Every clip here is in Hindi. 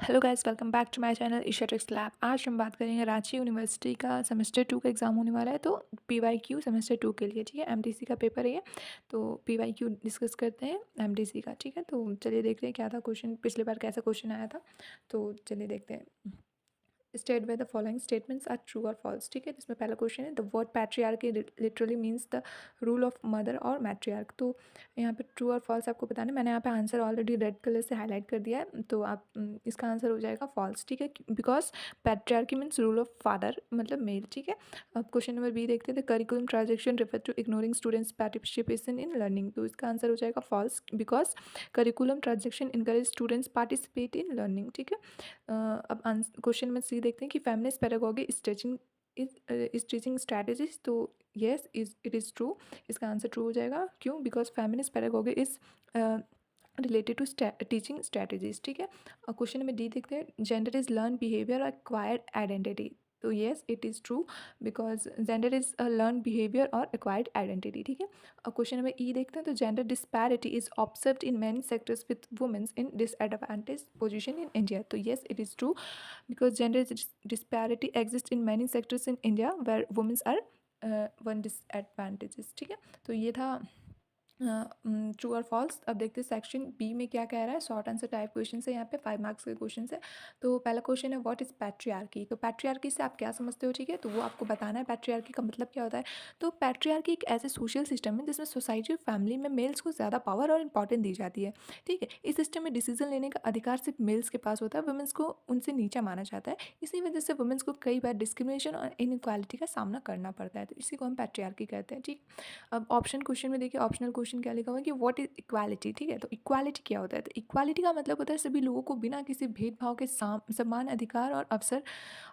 Hello guys, welcome back to my channel Isha tricks lab. आज हम बात करेंगे रांची यूनिवर्सिटी का सेमेस्टर 2 का एग्ज़ाम होने वाला है। तो पीवाईक्यू सेमेस्टर 2 के लिए, ठीक है, एमडीसी का पेपर है ये। तो पीवाईक्यू डिस्कस करते हैं एमडीसी का, ठीक है। तो चलिए देखते हैं क्या था क्वेश्चन, पिछली बार कैसा क्वेश्चन आया था। तो चलिए देखते हैं। State by the following statements are true और फॉल्स, ठीक है। इसमें पहला क्वेश्चन है, the word patriarchy literally means the rule of mother और मैट्रियार्क। तो यहाँ पे ट्रू और फॉल्स आपको बताना है। मैंने यहाँ पे आंसर ऑलरेडी रेड कलर से हाईलाइट कर दिया है, तो आप इसका आंसर हो जाएगा फॉल्स, ठीक है, because patriarchy means rule of father, मतलब मेल, ठीक है। अब क्वेश्चन नंबर बी देखते हैं, the curriculum transaction refer to ignoring students participation in learning. तो इसका आंसर हो जाएगा false, because curriculum transaction encourage students participate in learning, ठीक है। अब क्वेश्चन में सी देखते हैं कि feminist pedagogy is teaching strategies. तो येस, इट इज़ ट्रू। इसका आंसर ट्रू हो जाएगा। क्यों? Because feminist pedagogy is related to teaching strategies, ठीक है। क्वेश्चन नंबर डी देखते हैं, जेंडर इज लर्न बिहेवियर और एक्वायर्ड आइडेंटिटी। तो yes, it is true, because gender is a learn behaviour और एक्वायर्ड आइडेंटिटी, ठीक है। क्वेश्चन नंबर ई देखते हैं, तो gender disparity is observed in many sectors with womens in disadvantage position in India. तो येस, इट इज़ ट्रू, because gender disparity exists in many sectors in India where women are one disadvantages, ठीक है। तो ये था ट्रू और फॉल्स। अब देखते हैं सेक्शन बी में क्या कह रहा है। शॉर्ट आंसर टाइप क्वेश्चन है, यहाँ पे 5 मार्क्स के क्वेश्चन है। तो पहला क्वेश्चन है, व्हाट इज़ पैट्रियार्की। तो पैट्रियार्की से आप क्या समझते हो, ठीक है, तो वो आपको बताना है। पैट्रियार्की का मतलब क्या होता है। तो पैट्रियार्की एक ऐसे सोशल सिस्टम है जिसमें सोसाइटी और फैमिली में मेल्स को ज़्यादा पावर और इंपॉर्टेंस दी जाती है, ठीक है। इस सिस्टम में डिसीजन लेने का अधिकार सिर्फ मेल्स के पास होता है, वुमेंस को उनसे नीचा माना जाता है। इसी वजह से वुमेंस को कई बार डिस्क्रिमिनेशन और इनइक्वालिटी का सामना करना पड़ता है। तो इसी को हम पैट्रियार्की कहते हैं, ठीक। अब ऑप्शन क्वेश्चन में देखिए, ऑप्शनल क्वेश्चन क्या लिखा हुआ है कि व्हाट इज इक्वालिटी, ठीक है। तो इक्वालिटी क्या होता है। तो इक्वालिटी का मतलब होता है सभी लोगों को बिना किसी भेदभाव के समान अधिकार और अवसर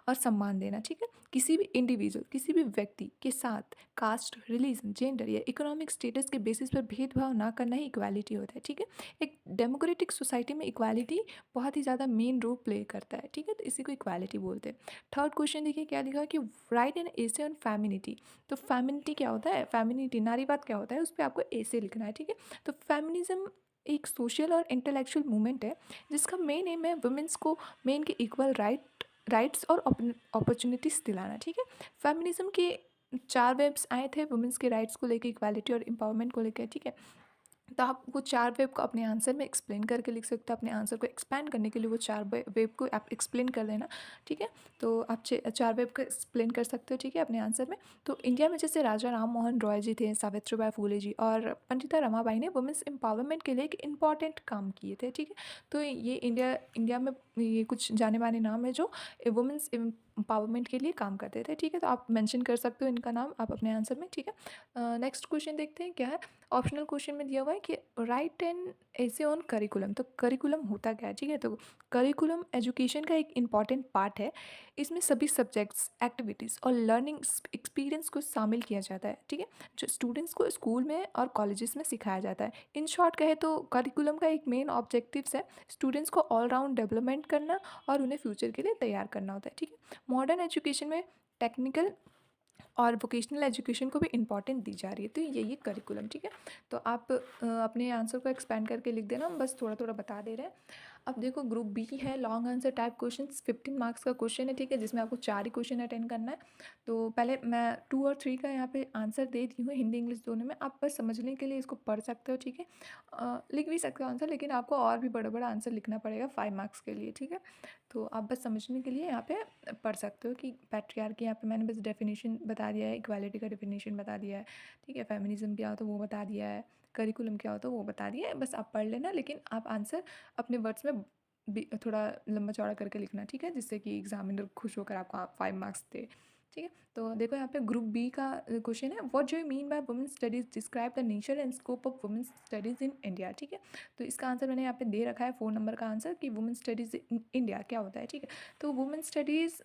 और सम्मान देना, ठीक है। किसी भी इंडिविजुअल, किसी भी व्यक्ति के साथ कास्ट, रिलीजन, जेंडर या इकोनॉमिक स्टेटस के बेसिस पर भेदभाव ना करना ही इक्वालिटी होता है, ठीक है। एक डेमोक्रेटिक सोसाइटी में इक्वालिटी बहुत ही ज़्यादा मेन रोल प्ले करता है, ठीक है। तो इसी को इक्वालिटी बोलते हैं। थर्ड क्वेश्चन देखिए क्या लिखा है कि right an essay on femininity. तो फेमिनिटी क्या होता है, फेमिनिटी नारीवाद क्या होता है, उस पर आपको ऐसे लिखना है, ठीक है। तो फेमिनिज्म एक सोशल और इंटेलेक्चुअल मूवमेंट है जिसका मेन एम है वुमेंस को मेन के इक्वल राइट्स और अपॉर्चुनिटीज़ दिलाना, ठीक है। फेमिनिज्म के 4 वेब्स आए थे वुमेंस के राइट्स को लेकर, इक्वालिटी और एम्पावरमेंट को लेकर, ठीक है। तो आप वो 4 वेब को अपने आंसर में एक्सप्लेन करके लिख सकते हो। अपने आंसर को एक्सपैंड करने के लिए वो 4 वेब को आप एक्सप्लेन कर देना, ठीक है। तो आप 4 वेब को एक्सप्लेन कर सकते हो, ठीक है, अपने आंसर में। तो इंडिया में जैसे राजा राम मोहन रॉय जी थे, सावित्रीबाई फूले जी और पंडिता रमाबाई ने वुमेंस एम्पावरमेंट के लिए एक इम्पॉर्टेंट काम किए थे, ठीक है। तो ये इंडिया में ये कुछ जाने माने नाम है जो वुमेंस एम्पावरमेंट के लिए काम करते थे, ठीक है। तो आप मेंशन कर सकते हो इनका नाम आप अपने आंसर में, ठीक है। नेक्स्ट क्वेश्चन देखते हैं क्या है। ऑप्शनल क्वेश्चन में दिया हुआ है कि राइट एन ऐसे ऑन करिकुलम। तो करिकुलम होता क्या है, ठीक है। तो करिकुलम एजुकेशन का एक इम्पॉर्टेंट पार्ट है। इसमें सभी सब्जेक्ट्स, एक्टिविटीज़ और लर्निंग एक्सपीरियंस को शामिल किया जाता है, ठीक है, जो स्टूडेंट्स को स्कूल में और कॉलेजेस में सिखाया जाता है। इन शॉर्ट कहे तो करिकुलम का एक मेन ऑब्जेक्टिव्स है स्टूडेंट्स को ऑलराउंड डेवलपमेंट करना और उन्हें फ्यूचर के लिए तैयार करना होता है, ठीक है। मॉडर्न एजुकेशन में टेक्निकल और वोकेशनल एजुकेशन को भी इम्पॉर्टेंट दी जा रही है। तो यही करिकुलम, ठीक है। तो आप अपने आंसर को एक्सपेंड करके लिख देना, हम बस थोड़ा थोड़ा बता दे रहे हैं। अब देखो ग्रुप बी है, long answer type question, 15 marks का क्वेश्चन है, ठीक है, जिसमें आपको 4 ही क्वेश्चन अटेंड करना है। तो पहले मैं 2 और 3 का यहाँ पे आंसर दे दी हूँ, हिंदी इंग्लिश दोनों में। आप बस समझने के लिए इसको पढ़ सकते हो, ठीक है। लिख भी सकते हो आंसर, लेकिन आपको और भी बड़ा बड़ा आंसर लिखना पड़ेगा 5 मार्क्स के लिए, ठीक है। तो आप बस समझने के लिए यहाँ पे पढ़ सकते हो कि पैट्रियार्की, यहाँ पे मैंने बस डेफिनेशन बता दिया है, इक्वालिटी का डेफिनेशन बता दिया है, ठीक है। फेमिनिज्म क्या होता है वो बता दिया है, करिकुलम क्या होता है वो बता दिया है। बस आप पढ़ लेना, लेकिन आप आंसर अपने वर्ड्स में थोड़ा लंबा चौड़ा करके लिखना, ठीक है, जिससे कि एग्जामिनर खुश होकर आपको 5 मार्क्स दे, ठीक है। तो देखो यहाँ पे ग्रुप बी का क्वेश्चन है, what do you mean by women studies, describe the nature and scope of women studies in India, ठीक है। तो इसका आंसर मैंने यहाँ पे दे रखा है 4 नंबर का आंसर कि वुमेन स्टडीज़ इन इंडिया क्या होता है, ठीक है। तो वुमेन स्टडीज़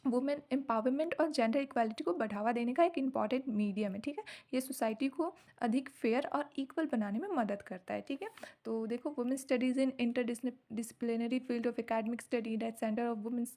वुमेन एम्पावरमेंट और जेंडर इक्वालिटी को बढ़ावा देने का एक इम्पॉर्टेंट मीडियम है, ठीक है। ये सोसाइटी को अधिक फेयर और इक्वल बनाने में मदद करता है, ठीक है। तो देखो women studies in interdisciplinary field of academic study at centre of women's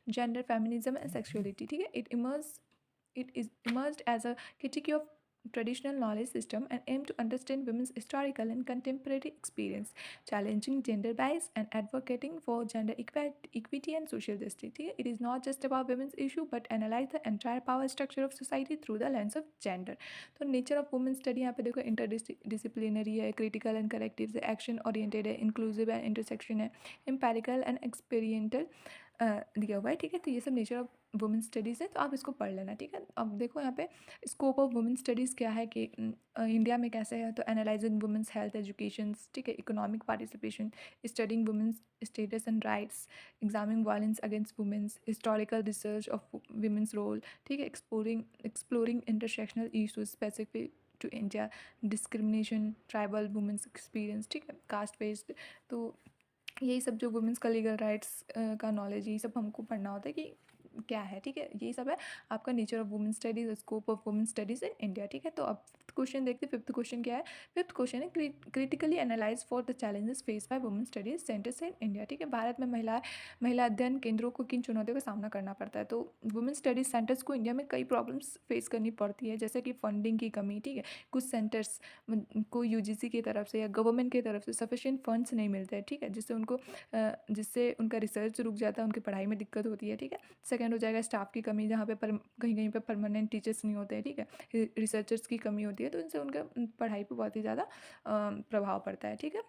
gender feminism and sexuality, ठीक है। It is emerged as a critique of traditional knowledge system and aim to understand women's historical and contemporary experience, challenging gender bias and advocating for gender equity and social justice. It is not just about women's issue but analyze the entire power structure of society through the lens of gender. तो नेचर ऑफ वुमेन स्टडी यहाँ पे देखो इंटरडिसिप्लिनरी है, क्रिटिकल एंड करेक्टिव है, एक्शन ओरिएंटेड है, इंक्लूसिव एंड इंटरसेक्शन है, एम्पेरिकल एंड एक्सपेरिमेंटल दिया हुआ है। ठीक है, तो ये सब नेचर ऑफ वुमेन स्टडीज़ है, तो आप इसको पढ़ लेना। ठीक है, अब देखो यहाँ पे स्कोप ऑफ वुमेन स्टडीज़ क्या है कि इंडिया में कैसे है, तो एनालाइजिंग वुमेन्स हेल्थ एजुकेशन, ठीक है, economic participation, studying women's status and rights, examining violence against women's, historical research of women's role, ठीक है, exploring intersectional issues specific to India, discrimination, tribal women's experience, ठीक है, कास्ट बेस्ड। तो यही सब जो वुमेन्स का लीगल राइट्स का नॉलेज, यही सब हमको पढ़ना होता है कि क्या है। ठीक है, यही सब है आपका nature of women studies, scope of women studies in India. ठीक है, तो अब फिफ्थ क्वेश्चन देखते हैं। फिफ्थ क्वेश्चन क्या है? फिफ्थ क्वेश्चन है critically analyse for the challenges face by women studies centres in India. ठीक है, भारत में महिला अध्ययन केंद्रों को किन चुनौतियों का सामना करना पड़ता है? तो वुमेन स्टडीज सेंटर्स को इंडिया में कई प्रॉब्लम्स फेस करनी पड़ती है, जैसे कि फंडिंग की कमी। ठीक है, कुछ सेंटर्स को यूजीसी की तरफ से या गवर्नमेंट की तरफ से सफिशिएंट फंड्स नहीं मिलते हैं। ठीक है, जिससे उनका रिसर्च रुक जाता है, उनकी पढ़ाई में दिक्कत होती है। ठीक है, सेकंड हो जाएगा स्टाफ की कमी, जहाँ पे कहीं कहीं पे परमानेंट टीचर्स नहीं होते हैं। ठीक है, रिसर्चर्स की कमी होती है, तो इनसे उनका पढ़ाई पे बहुत ही ज़्यादा प्रभाव पड़ता है। ठीक है,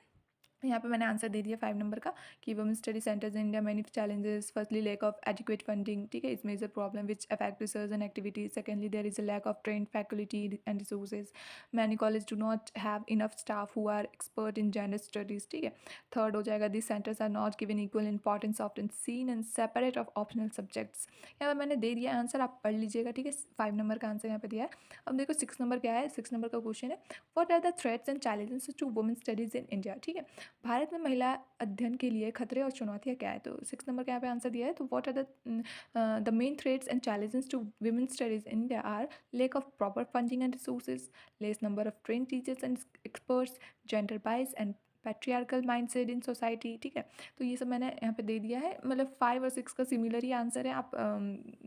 यहाँ पे मैंने आंसर दे दिया 5 नंबर का कि women study centres in India many challenges. Firstly lack of educate funding, ठीक है, is major problem which affect research and activities. Secondly there is a lack of trained faculty and resources, many college do not have enough staff who are expert in gender studies. ठीक है, थर्ड हो जाएगा this centres are not given equal importance often seen and separate of optional subjects. यहाँ पर मैंने दे दिया आंसर, आप पढ़ लीजिएगा। ठीक है, 5 नंबर का आंसर यहाँ पे दिया है। अब देखो 6 नंबर क्या है? 6 नंबर का क्वेश्चन है what are the threats and challenges to women studies in India. ठीक है, भारत में महिला अध्ययन के लिए खतरे और चुनौतियाँ क्या है? तो 6 नंबर का यहाँ पे आंसर दिया है। तो what are the main threats and challenges to women studies in India are lack of proper funding and resources, less number of train teachers and experts, gender bias and patriarchal mindset in society. ठीक है, तो ये सब मैंने यहाँ पे दे दिया है। मतलब 5 और 6 का सिमिलर ही आंसर है, आप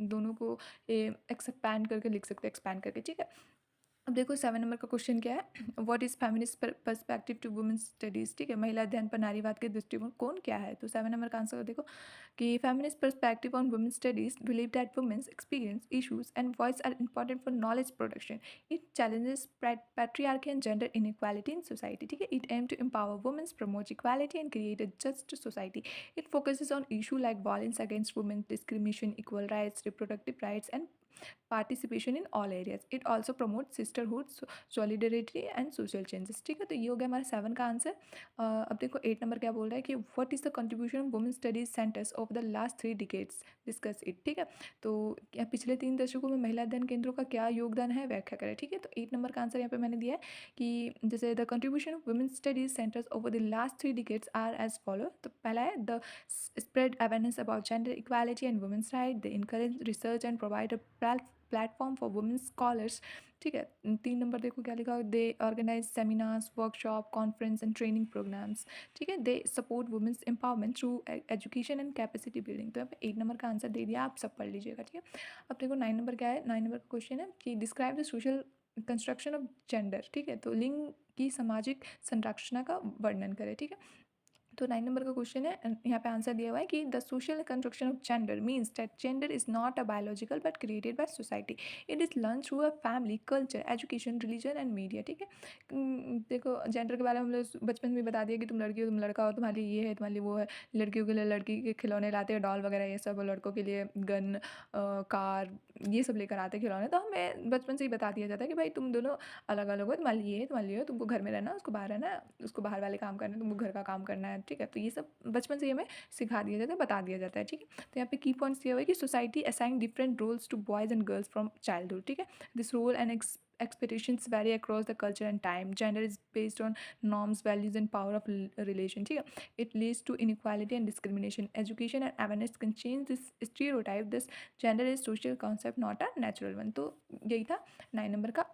दोनों को एक्सपैंड करके लिख सकते हैं, एक्सपैंड करके। ठीक है, अब देखो 7 नंबर का क्वेश्चन क्या है? What is feminist perspective to women studies. ठीक है, महिला अध्ययन पर नारीवाद के दृष्टिकोण कौन क्या है? तो 7 नंबर का आंसर देखो कि feminist perspective on women studies believe that women's experience issues and voice are important for knowledge production, it challenges patriarchy and gender inequality in society. ठीक है, it aims to empower women, promote equality and create a just society. It focuses on issues like violence against women, discrimination, equal rights, reproductive rights and participation in all areas. It also promote sisterhood, solidarity and social changes. ठीक है, तो ये हो गया हमारा 7 का आंसर। अब देखो 8 नंबर क्या बोल रहा है कि what is the contribution of women studies centres of the last 3 decades, discuss it. ठीक है, तो क्या पिछले 3 दशकों में महिला अध्ययन केंद्रों का क्या योगदान है, व्याख्या करें। ठीक है, तो 8 नंबर का आंसर यहाँ पे मैंने दिया है कि जैसे the contribution of women studies centres over the last 3 decades are as follow. तो पहला है the spread awareness about gender equality and womens right, the encourage research and provide a platform for women scholars. ठीक है, 3 नंबर देखो क्या लिखा, they organise seminars, workshop, conference and training programmes. ठीक है, they support womens empowerment through education and capacity building. तो यहाँ पे 8 नंबर का आंसर दे दिया, आप सब पढ़ लीजिएगा। ठीक है, अब देखो 9 नंबर क्या है? 9 नंबर का क्वेश्चन है कि describe the social construction of gender. ठीक है, तो लिंग की सामाजिक संरचना का वर्णन करें। ठीक है, तो 9 नंबर का क्वेश्चन है, यहाँ पे आंसर दिया हुआ है कि the social construction of gender means that gender is not a biological but created by society, it is learn through a family, culture, education, religion and media. ठीक है, देखो जेंडर के बारे में हम लोग बचपन में बता दिया कि तुम लड़की हो, तुम लड़का हो, तुम्हारे लिए ये है, तुम्हारे लिए वो है। लड़कियों के लिए लड़की के खिलौने लाते हैं, डॉल वगैरह ये सब, और लड़कों के लिए गन, कार, ये सब लेकर आते हैं खिलौने। तो हमें बचपन से ही बता दिया जाता है कि भाई तुम दोनों अलग अलग हो, तुम्हारे लिए ये है, तुम्हारे लिए तुमको घर में रहना, उसको बाहर रहना है, उसको बाहर वाले काम करना है, तुमको घर का काम करना है। ठीक है, तो ये सब बचपन से ही हमें सिखा दिया जाता है, बता दिया जाता है। ठीक है, तो यहाँ पे की पॉइंट्स दिया हुआ है कि society assign different roles to boys and girls from childhood. ठीक है, this role and expectations vary across the culture and time. Gender is based on norms, values and power of relation. ठीक है, it leads to inequality and discrimination. Education and awareness can change this stereotype. This gender is social concept, not a natural one. तो यही था 9 नंबर का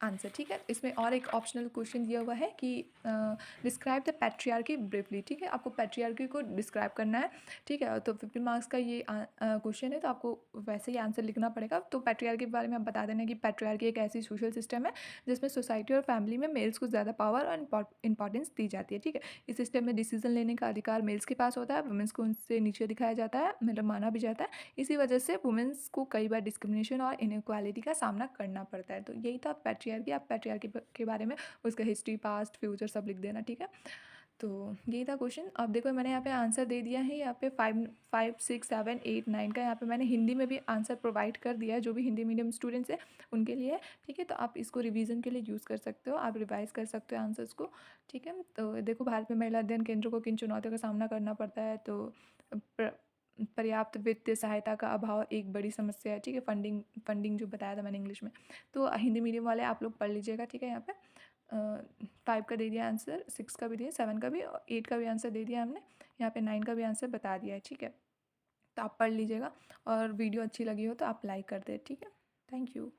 आंसर, ठीक है। इसमें और एक ऑप्शनल क्वेश्चन दिया हुआ है कि डिस्क्राइब द पैट्रियार्की ब्रीफली, ठीक है। आपको पैट्रियार्की को डिस्क्राइब करना है, ठीक है। तो 50 मार्क्स का ये क्वेश्चन है, तो आपको वैसे ही आंसर लिखना पड़ेगा। तो पैट्रियार्की के बारे में आप बता देना कि पैट्रियार्की एक ऐसी सोशल सिस्टम है जिसमें सोसाइटी और फैमिली में मेल्स को ज़्यादा पावर और इंपॉर्टेंस दी जाती है, ठीक है। इस सिस्टम में डिसीजन लेने का अधिकार मेल्स के पास होता है, वुमेंस को उनसे नीचे दिखाया जाता है, मतलब माना भी जाता है। इसी वजह से वुमेंस को कई बार डिस्क्रिमिनेशन और इनइक्वालिटी का सामना करना पड़ता है। तो यही था पैट्रियार्की। आप पैट्रियार्की के बारे में उसका हिस्ट्री, पास्ट, फ्यूचर सब लिख देना, ठीक है। तो यही था क्वेश्चन। अब देखो मैंने यहाँ पे आंसर दे दिया है, यहाँ पे 5, 6, 7, 8, 9 का यहाँ पे मैंने हिंदी में भी आंसर प्रोवाइड कर दिया है, जो भी हिंदी मीडियम स्टूडेंट्स हैं उनके लिए, ठीक है। तो आप इसको रिवीजन के लिए यूज़ कर सकते हो, आप रिवाइज कर सकते हो आंसर्स को, ठीक है। तो देखो भारत में महिला अध्ययन केंद्रों को किन चुनौतियों का सामना करना पड़ता है। तो पर्याप्त वित्तीय सहायता का अभाव एक बड़ी समस्या है, ठीक है। फंडिंग जो बताया था मैंने इंग्लिश में। तो हिंदी मीडियम वाले आप लोग पढ़ लीजिएगा, ठीक है। यहाँ पे 5 का दे दिया आंसर, 6 का भी दिया, 7 का भी और 8 का भी आंसर दे दिया हमने। यहाँ पे 9 का भी आंसर बता दिया है, ठीक है। तो आप पढ़ लीजिएगा और वीडियो अच्छी लगी हो तो आप लाइक कर दें, ठीक है। Thank you.